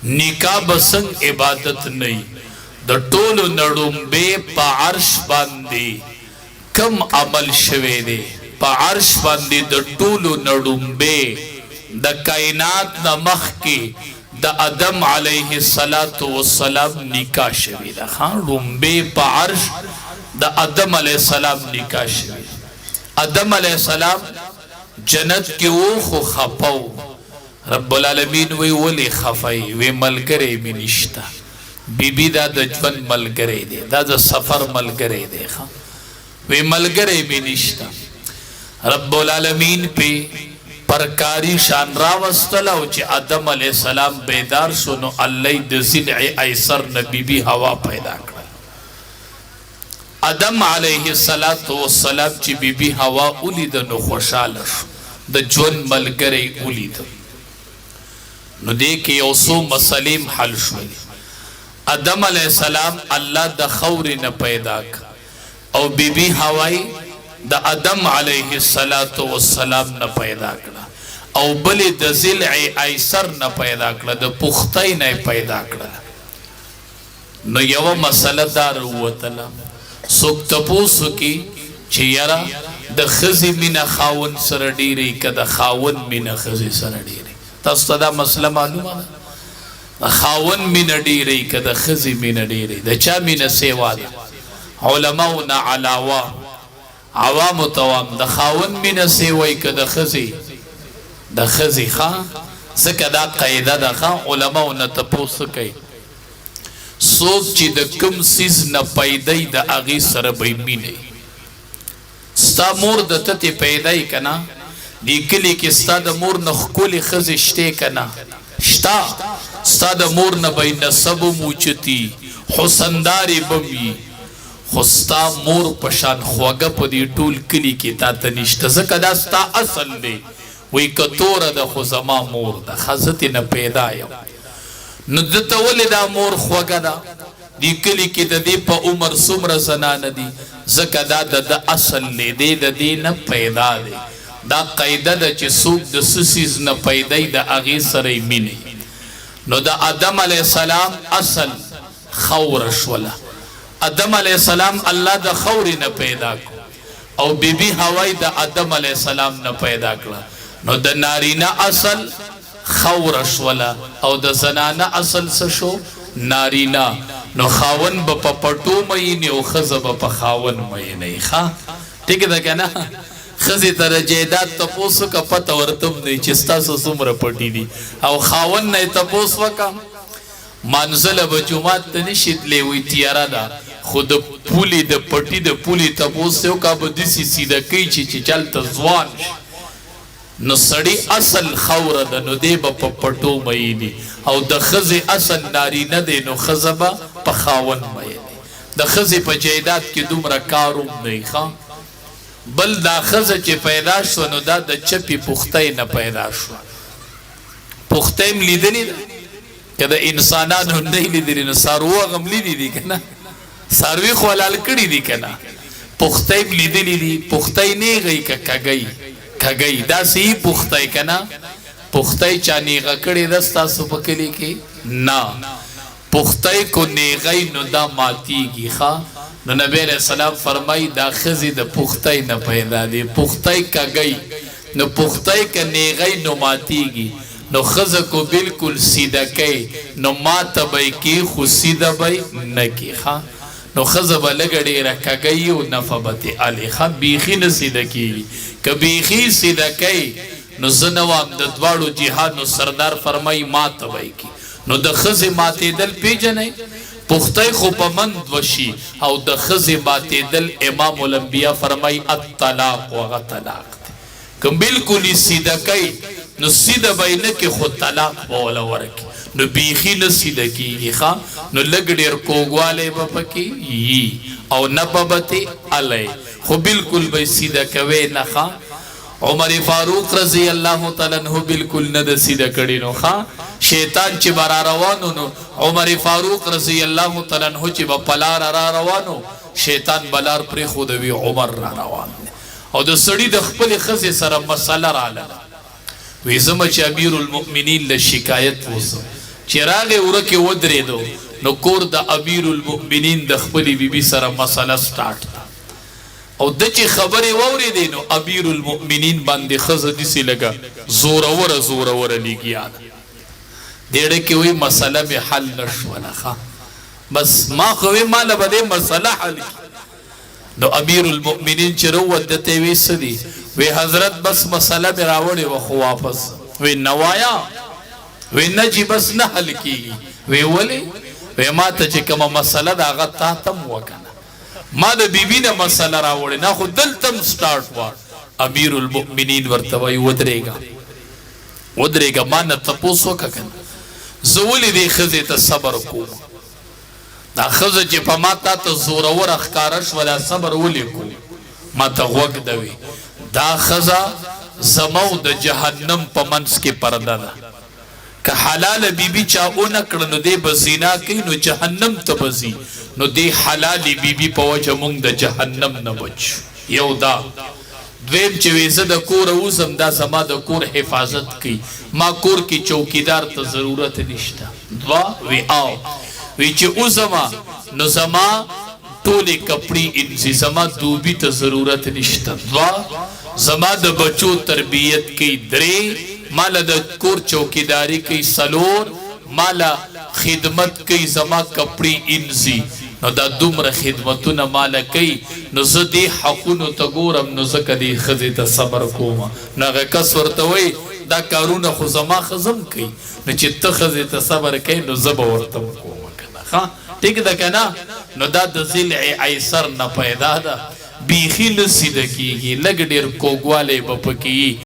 निका बसंग इबादत नहीं द टोलो नडुम्बे पा अर्श बांदे कम अमल शवे दे पा अर्श बांदे द टोलो नडुम्बे द कायनात न मख के द आदम अलैहिस्सलातु वस्सलाम निका शवे दा हाँ रुम्बे पा अर्श द आदम अलैहिस्सलाम निका शवे आदम अलैहिस्सलाम जन्नत के वो खो खपाओ रब्बुल आलमीन वे वली खफाई वे मलगरे में निश्ता बीबी दा दजवन मलगरे दे दा द सफर मलगरे दे खा वे मलगरे में निश्ता रब्बुल आलमीन पे परकारी शान रावस्तला उचे आदम अलैहिस्सलाम बेदार सुनो अल्लाह दजिल ऐसर न बीबी हवा पैदा कर आदम अलैहिस्सलातु वस्सलाम ची बीबी हवा उलिद नो खुशाल द जवन मलगरे उलिद नु देखे ओसो मसलिम हल शुए आदम अलैहिस्सलाम अल्लाह द खौर न पैदा कर और बीबी हवाई द आदम अलैहिस्सलातु वस्सलाम न पैदा कर और बले द जिल ऐसर न पैदा कर द पुख्तई न पैदा कर नु यव मसलदार वतला सुख तपोसु की चियरा द खजी मिना खावन सरडीरी का द खावन मिना खजी सरडीरी तस्दा मसला मालूम है खावन मिना डीरी का द खजी मिना डीरी द चा मिना सेवा उलमाउ ना अलावा आवाम तवाम द खावन मिना सेवा का द खजी खा सकदा कायदा द खा उलमाउ ना तपोसु कई सोच ची द कम सीज न पैदाई द आगी सर बैमी नहीं स्ता मोर द तते पैदाई कना निकली कि स्ता द मोर न खुली खजिश्ते कना श्ता स्ता द मोर न बै नसब मूचती हुसनदारी बमी खुस्ता मोर पशान ख्वागा पदी टूल कली की ता तनिष्ट जकदा स्ता असल दे वही कतोर द खुजमा मोर द खजती न पैदाई नुदत वलिदा मोर ख्वागदा दी कली की दे प उमर सुमर सनान दी जकदा द असल ले दे दी न पैदा दे दा कायदा द च सूक द सुसीज न पैदाई द आगे सरे मिने नो द आदम अलैहिस्सलाम असल खौर शवला आदम अलैहिस्सलाम अल्लाह द खौर न पैदा को और बीबी हवाई द आदम अलैहिस्सलाम न पैदा कला नो द नारीना असल खौर शवला और द जनाना असल सशो नारीना नो खावन ब पपटो मई ने खज ब खावन मई नहीं खा ठीक है क्या ना खजी तर जेदाद तपोस का पता और तुम नहीं चिस्ता सुमर पटी दी और खावन नहीं तपोस का मानजल बजुमात निशित ले हुई तियारा दा खुद पुली द पटी द पुली तपोस का बदिसी सीधा कई चीज चल तजवान न सड़ी असल खौर द न दे ब पपटो मई दी और द खजी असल नारी न दे नो खजबा पखावन मई द खजी प जेदाद की दुमरा कारुम नहीं खा बल दा खज चे पैदा शो नो दा द चपी पुख्तई न पैदा शो पुख्तई लीदनी कदा इंसानान नहीं लीदनी न सारुआ गम लीदी दी कना सारवी खोलाल कड़ी दी कना पुख्तई लीदनी दी पुख्तई ने गई का गई दा सी पुख्तई कना पुख्तई चानी गकड़ी दस्ता सुपकली की ना पुख्तई को ने गई नो दा माती की खा न नबी अलैहि सलाम फरमाई दा खजी द पुख्तई न पैदा दे पुख्तई का गई न पुख्तई का ने गई नो मातीगी न खज को बिल्कुल सीधा कई न मात बई की खु सीधा बई न की खा न खज बलगड़ी रखा गई न फबते अली खा बीखी न सीधा की कबीखी सीधा कई न जनवाम द द्वाड़ो जिहाद न सरदार फरमाई मात बई की न द खज माते दल पेजने पुख्तई खुपमंद वशी और द खज़े बाते दल इमाम उल अंबिया फरमाई अत्तलाक व तलाक कम बिल्कुल सीधा कई न सीधा बैन के खुद तलाक बोला वरक न बीखी न सीधा की खा न लगडेर कोगवाले बपकी ये और न बबते अलय खु बिल्कुल भाई सीधा कवे न खा उमर फारूक रजी अल्लाह तआला अन्हु बिल्कुल न द सीधा कड़ी नो खा शैतान ची बरा रवानो नो उमर फारूक रजी अल्लाह तआला अन्हु ची बपलार रा रवानो शैतान बलार पर खुद भी उमर रा रवानो और द सड़ी द खपल खसे सर मसला राला वे जम च अमीरुल मुमिनीन ल शिकायत पोस چراغ ورکه ودرېدو نو کور د امیر المؤمنین د خپلې بیبي سره مسله سٹارټ او د چې خبرې واورېدې نو امیر المؤمنین باندې ښځه داسې لګه زوروره لګیا ده دیړه کې وایي مسله مې حل نه شوله ښه بس ما خو وی ماله به دې مسله حل نو امیر المؤمنین چې روت دته وی څه دي وی حضرت بس مسله مې راوړې وه خو واپس وی نوایا وی نه چې بس نه حل کېږي وی ولې وی ما ته چې کومه مسله ده هغه تا ته م وکنه ما د بیبي نه مسله راوړې نه خو دلته م سټارټ وه امیر المؤمنین ورته وایي ودرېږه ما نه تپوس وکړه که نه زه ولې دې ښځې ته صبر کوم دا ښځه چې په ما تا ته زوروره ښکاره شوه دا صبر ولې کوم ما ته غوږ دوي دا ښځه زما او د جهنم په منځ کې پرده ده که حلاله بیبي چا ونه کړه نو دی به زنا کوي نو جهنم ته به ځي نو دی حلالې بیبي په وجه موږ د جهنم نه بچو یو دا دویم چې وی زه د کوره وځم دا زما د کور حفاظت کوي ما کور کې چوکیدار ته ضرورت نشته دوه وی آو وی چې وځمه نو زما ټولې کپړې انځي زما دوبي ته ضرورت نشته دوه زما د بچو تربیت کوي درې مالا د کور چوکیداری کوي څلور مالا خدمت کوي زما کپړې انځي نو دا دومره خدمتونه مالا کوي نو زه دې حقونو ته ګورم نو ځکه دې ښځې ته صبر کوم نو هغه کس ورته وایي دا کارونه خو زما ښځه م کوي نو چې ته ښځې ته صبر کوي نو زه به ورته م کوم که نه ښه ټیک ده که نه نو دا د ضلع ایسر نه پیدا ده بیخي نه سیده کېږي لږ ډېر کوږوالی به پکې